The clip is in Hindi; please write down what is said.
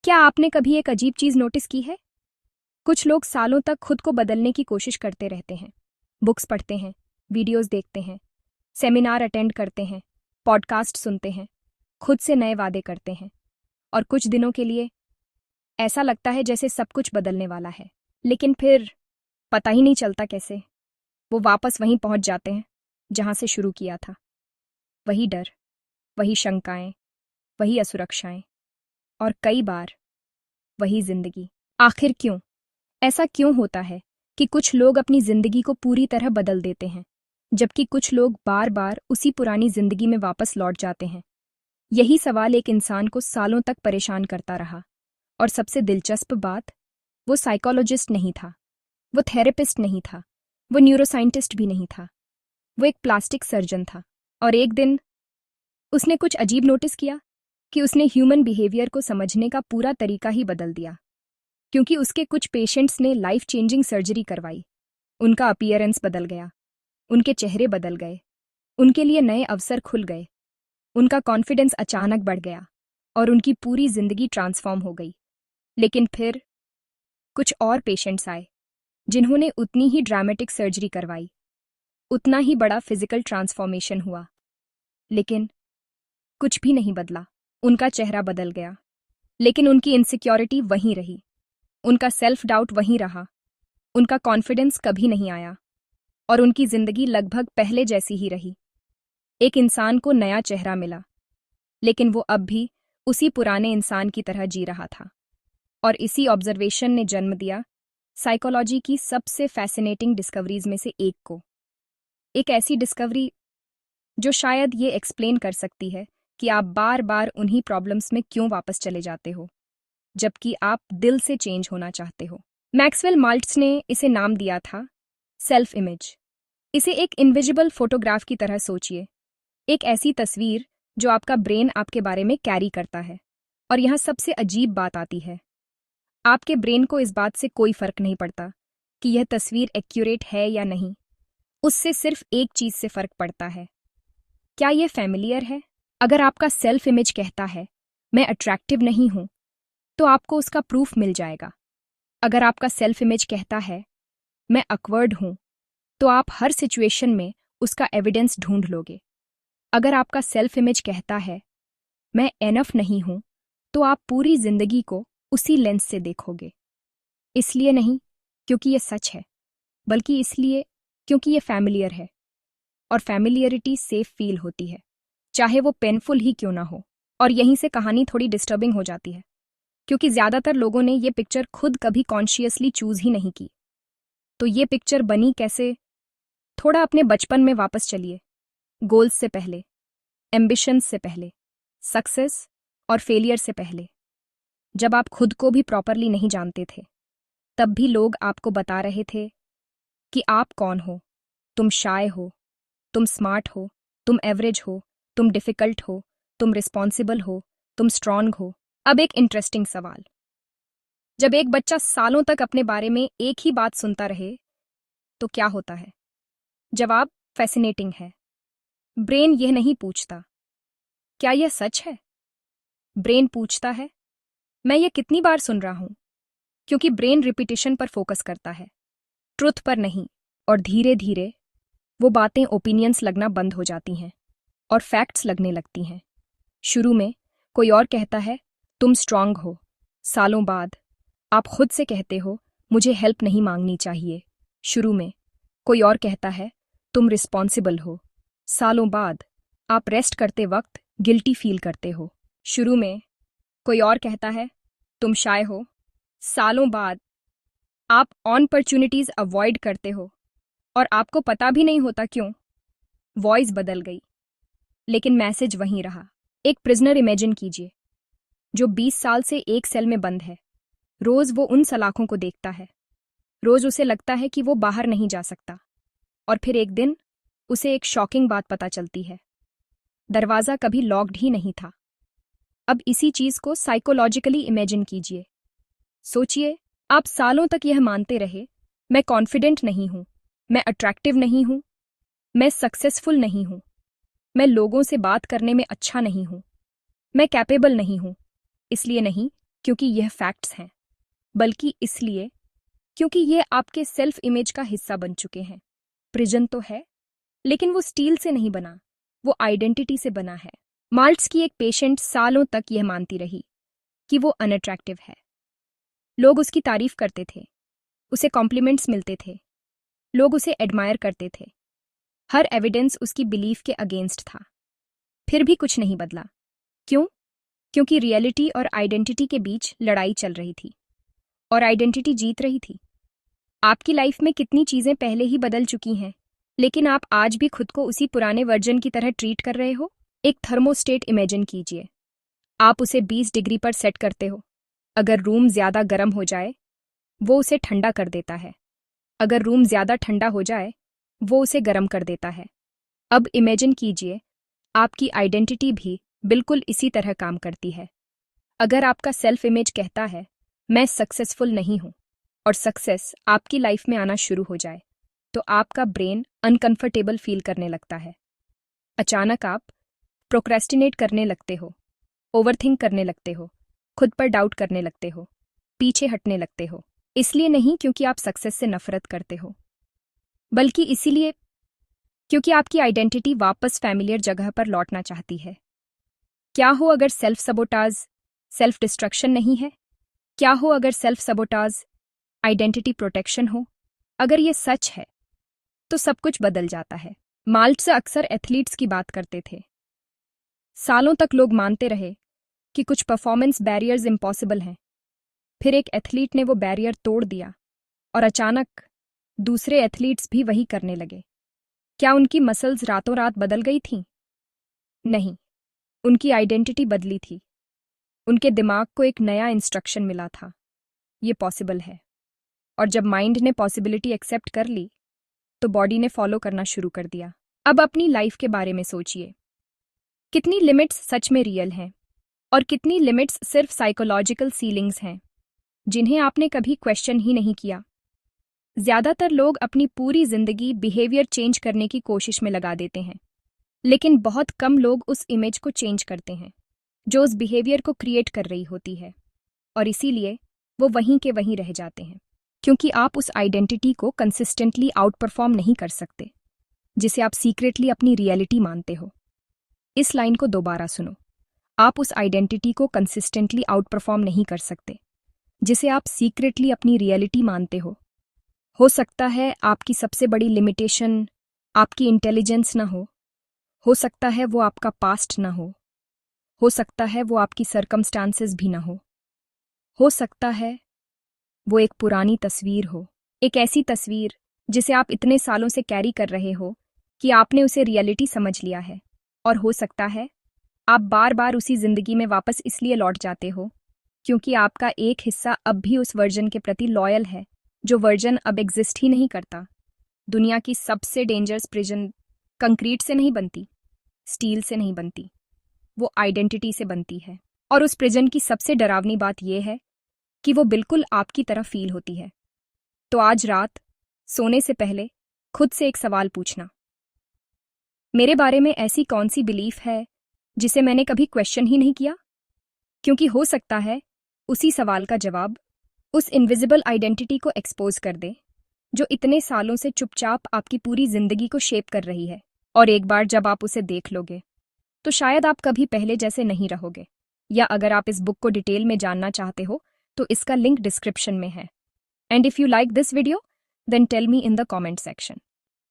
क्या आपने कभी एक अजीब चीज नोटिस की है? कुछ लोग सालों तक खुद को बदलने की कोशिश करते रहते हैं। बुक्स पढ़ते हैं, वीडियोस देखते हैं, सेमिनार अटेंड करते हैं, पॉडकास्ट सुनते हैं, खुद से नए वादे करते हैं और कुछ दिनों के लिए ऐसा लगता है जैसे सब कुछ बदलने वाला है। लेकिन फिर पता ही नहीं चलता कैसे वो वापस वहीं पहुंच जाते हैं जहां से शुरू किया था। वही डर, वही शंकाएं, वही असुरक्षाएं और कई बार वही जिंदगी। आखिर क्यों? ऐसा क्यों होता है कि कुछ लोग अपनी जिंदगी को पूरी तरह बदल देते हैं, जबकि कुछ लोग बार बार उसी पुरानी जिंदगी में वापस लौट जाते हैं? यही सवाल एक इंसान को सालों तक परेशान करता रहा। और सबसे दिलचस्प बात, वो साइकोलॉजिस्ट नहीं था, वो थेरेपिस्ट नहीं था, वो न्यूरोसाइंटिस्ट भी नहीं था। वो एक प्लास्टिक सर्जन था। और एक दिन उसने कुछ अजीब नोटिस किया कि उसने ह्यूमन बिहेवियर को समझने का पूरा तरीका ही बदल दिया। क्योंकि उसके कुछ पेशेंट्स ने लाइफ चेंजिंग सर्जरी करवाई। उनका अपीयरेंस बदल गया, उनके चेहरे बदल गए, उनके लिए नए अवसर खुल गए, उनका कॉन्फिडेंस अचानक बढ़ गया और उनकी पूरी जिंदगी ट्रांसफॉर्म हो गई। लेकिन फिर कुछ और पेशेंट्स आए जिन्होंने उतनी ही ड्रामेटिक सर्जरी करवाई, उतना ही बड़ा फिजिकल ट्रांसफॉर्मेशन हुआ, लेकिन कुछ भी नहीं बदला। उनका चेहरा बदल गया, लेकिन उनकी इनसिक्योरिटी वहीं रही, उनका सेल्फ डाउट वहीं रहा, उनका कॉन्फिडेंस कभी नहीं आया और उनकी जिंदगी लगभग पहले जैसी ही रही। एक इंसान को नया चेहरा मिला, लेकिन वो अब भी उसी पुराने इंसान की तरह जी रहा था। और इसी ऑब्जर्वेशन ने जन्म दिया साइकोलॉजी की सबसे फैसिनेटिंग डिस्कवरीज में से एक को। एक ऐसी डिस्कवरी जो शायद ये एक्सप्लेन कर सकती है कि आप बार बार उन्हीं प्रॉब्लम्स में क्यों वापस चले जाते हो, जबकि आप दिल से चेंज होना चाहते हो। मैक्सवेल माल्ट्स ने इसे नाम दिया था सेल्फ इमेज। इसे एक इनविजिबल फोटोग्राफ की तरह सोचिए, एक ऐसी तस्वीर जो आपका ब्रेन आपके बारे में कैरी करता है। और यहाँ सबसे अजीब बात आती है, आपके ब्रेन को इस बात से कोई फर्क नहीं पड़ता कि यह तस्वीर एक्यूरेट है या नहीं। उससे सिर्फ एक चीज से फर्क पड़ता है, क्या यह फैमिलियर है? अगर आपका सेल्फ इमेज कहता है मैं अट्रैक्टिव नहीं हूं, तो आपको उसका प्रूफ मिल जाएगा। अगर आपका सेल्फ इमेज कहता है मैं अकवर्ड हूं, तो आप हर सिचुएशन में उसका एविडेंस ढूंढ लोगे। अगर आपका सेल्फ इमेज कहता है मैं एनफ नहीं हूं, तो आप पूरी जिंदगी को उसी लेंस से देखोगे। इसलिए नहीं क्योंकि ये सच है, बल्कि इसलिए क्योंकि ये फैमिलियर है। और फैमिलियरिटी सेफ फील होती है, चाहे वो पेनफुल ही क्यों ना हो। और यहीं से कहानी थोड़ी डिस्टर्बिंग हो जाती है, क्योंकि ज्यादातर लोगों ने ये पिक्चर खुद कभी कॉन्शियसली चूज ही नहीं की। तो ये पिक्चर बनी कैसे? थोड़ा अपने बचपन में वापस चलिए, गोल्स से पहले, एम्बिशंस से पहले, सक्सेस और फेलियर से पहले। जब आप खुद को भी प्रॉपरली नहीं जानते थे, तब भी लोग आपको बता रहे थे कि आप कौन हो। तुम शाय हो, तुम स्मार्ट हो, तुम एवरेज हो, तुम डिफिकल्ट हो, तुम रिस्पॉन्सिबल हो, तुम स्ट्रांग हो। अब एक इंटरेस्टिंग सवाल, जब एक बच्चा सालों तक अपने बारे में एक ही बात सुनता रहे, तो क्या होता है? जवाब फैसिनेटिंग है। ब्रेन यह नहीं पूछता क्या यह सच है, ब्रेन पूछता है मैं ये कितनी बार सुन रहा हूं। क्योंकि ब्रेन रिपीटिशन पर फोकस करता है, ट्रुथ पर नहीं। और धीरे धीरे वो बातें ओपिनियंस लगना बंद हो जाती हैं और फैक्ट्स लगने लगती हैं। शुरू में कोई और कहता है तुम स्ट्रांग हो, सालों बाद आप खुद से कहते हो मुझे हेल्प नहीं मांगनी चाहिए। शुरू में कोई और कहता है तुम रिस्पॉन्सिबल हो, सालों बाद आप रेस्ट करते वक्त गिल्टी फील करते हो। शुरू में कोई और कहता है तुम शाय हो, सालों बाद आप अपॉर्चुनिटीज अवॉइड करते हो और आपको पता भी नहीं होता क्यों। वॉइस बदल गई, लेकिन मैसेज वहीं रहा। एक प्रिजनर इमेजिन कीजिए जो 20 साल से एक सेल में बंद है। रोज वो उन सलाखों को देखता है, रोज उसे लगता है कि वो बाहर नहीं जा सकता। और फिर एक दिन उसे एक शॉकिंग बात पता चलती है, दरवाजा कभी लॉक्ड ही नहीं था। अब इसी चीज को साइकोलॉजिकली इमेजिन कीजिए। सोचिए, आप सालों तक यह मानते रहे मैं कॉन्फिडेंट नहीं हूं, मैं अट्रैक्टिव नहीं हूं, मैं सक्सेसफुल नहीं हूं, मैं लोगों से बात करने में अच्छा नहीं हूं, मैं कैपेबल नहीं हूं। इसलिए नहीं क्योंकि यह फैक्ट्स हैं, बल्कि इसलिए क्योंकि ये आपके सेल्फ इमेज का हिस्सा बन चुके हैं। प्रिजन तो है, लेकिन वो स्टील से नहीं बना, वो आइडेंटिटी से बना है। माल्ट्स की एक पेशेंट सालों तक यह मानती रही कि वो अनअट्रैक्टिव है। लोग उसकी तारीफ करते थे, उसे कॉम्प्लीमेंट्स मिलते थे, लोग उसे एडमायर करते थे। हर एविडेंस उसकी बिलीफ के अगेंस्ट था। फिर भी कुछ नहीं बदला। क्यों? क्योंकि रियलिटी और आइडेंटिटी के बीच लड़ाई चल रही थी, और आइडेंटिटी जीत रही थी। आपकी लाइफ में कितनी चीजें पहले ही बदल चुकी हैं, लेकिन आप आज भी खुद को उसी पुराने वर्जन की तरह ट्रीट कर रहे हो। एक थर्मोस्टेट इमेजिन कीजिए। आप उसे 20 डिग्री पर सेट करते हो। अगर रूम ज्यादा गर्म हो जाए, वो उसे ठंडा कर देता है। अगर रूम ज्यादा ठंडा हो जाए, वो उसे गर्म कर देता है। अब इमेजिन कीजिए, आपकी आइडेंटिटी भी बिल्कुल इसी तरह काम करती है। अगर आपका सेल्फ इमेज कहता है, मैं सक्सेसफुल नहीं हूं, और सक्सेस आपकी लाइफ में आना शुरू हो जाए, तो आपका ब्रेन अनकंफर्टेबल फील करने लगता है। अचानक आप प्रोक्रेस्टिनेट करने लगते हो, ओवरथिंक करने लगते हो, खुद पर डाउट करने लगते हो, पीछे हटने लगते हो। इसलिए नहीं क्योंकि आप सक्सेस से नफरत करते हो, बल्कि इसीलिए क्योंकि आपकी आइडेंटिटी वापस फैमिलियर जगह पर लौटना चाहती है। क्या हो अगर सेल्फ सबोटाज सेल्फ डिस्ट्रक्शन नहीं है? क्या हो अगर सेल्फ सबोटाज आइडेंटिटी प्रोटेक्शन हो? अगर ये सच है, तो सब कुछ बदल जाता है। माल्ट्स अक्सर एथलीट्स की बात करते थे। सालों तक लोग मानते रहे कि कुछ परफॉर्मेंस बैरियर्स इम्पॉसिबल हैं। फिर एक एथलीट ने वो बैरियर तोड़ दिया, और अचानक दूसरे एथलीट्स भी वही करने लगे। क्या उनकी मसल्स रातों रात बदल गई थीं? नहीं, उनकी आइडेंटिटी बदली थी। उनके दिमाग को एक नया इंस्ट्रक्शन मिला था, ये पॉसिबल है। और जब माइंड ने पॉसिबिलिटी एक्सेप्ट कर ली, तो बॉडी ने फॉलो करना शुरू कर दिया। अब अपनी लाइफ के बारे में सोचिए। कितनी लिमिट्स सच में रियल हैं, और कितनी लिमिट्स सिर्फ साइकोलॉजिकल सीलिंग्स हैं, जिन्हें आपने कभी क्वेश्चन ही नहीं किया। ज्यादातर लोग अपनी पूरी जिंदगी बिहेवियर चेंज करने की कोशिश में लगा देते हैं, लेकिन बहुत कम लोग उस इमेज को चेंज करते हैं जो उस बिहेवियर को क्रिएट कर रही होती है, और इसीलिए वो वहीं के वहीं रह जाते हैं। क्योंकि आप उस आइडेंटिटी को कंसिस्टेंटली आउट परफॉर्म नहीं कर सकते जिसे आप सीक्रेटली अपनी रियलिटी मानते हो। इस लाइन को दोबारा सुनो। आप उस आइडेंटिटी को कंसिस्टेंटली आउट परफॉर्म नहीं कर सकते जिसे आप सीक्रेटली अपनी रियलिटी मानते हो। हो सकता है आपकी सबसे बड़ी लिमिटेशन आपकी इंटेलिजेंस ना हो सकता है वो आपका पास्ट ना हो सकता है वो आपकी सर्कमस्टांसेस भी ना हो सकता है वो एक पुरानी तस्वीर हो, एक ऐसी तस्वीर जिसे आप इतने सालों से कैरी कर रहे हो कि आपने उसे रियलिटी समझ लिया है। और हो सकता है आप बार बार उसी जिंदगी में वापस इसलिए लौट जाते हो क्योंकि आपका एक हिस्सा अब भी उस वर्जन के प्रति लॉयल है, जो वर्जन अब एग्जिस्ट ही नहीं करता। दुनिया की सबसे डेंजरस प्रिजन कंक्रीट से नहीं बनती, स्टील से नहीं बनती, वो आइडेंटिटी से बनती है। और उस प्रिजन की सबसे डरावनी बात यह है कि वो बिल्कुल आपकी तरह फील होती है। तो आज रात सोने से पहले खुद से एक सवाल पूछना, मेरे बारे में ऐसी कौन सी बिलीफ है जिसे मैंने कभी क्वेश्चन ही नहीं किया? क्योंकि हो सकता है उसी सवाल का जवाब उस इनविजिबल आइडेंटिटी को एक्सपोज कर दे जो इतने सालों से चुपचाप आपकी पूरी जिंदगी को शेप कर रही है। और एक बार जब आप उसे देख लोगे, तो शायद आप कभी पहले जैसे नहीं रहोगे। या अगर आप इस बुक को डिटेल में जानना चाहते हो, तो इसका लिंक डिस्क्रिप्शन में है। And if you like this video, then tell me in the comment section.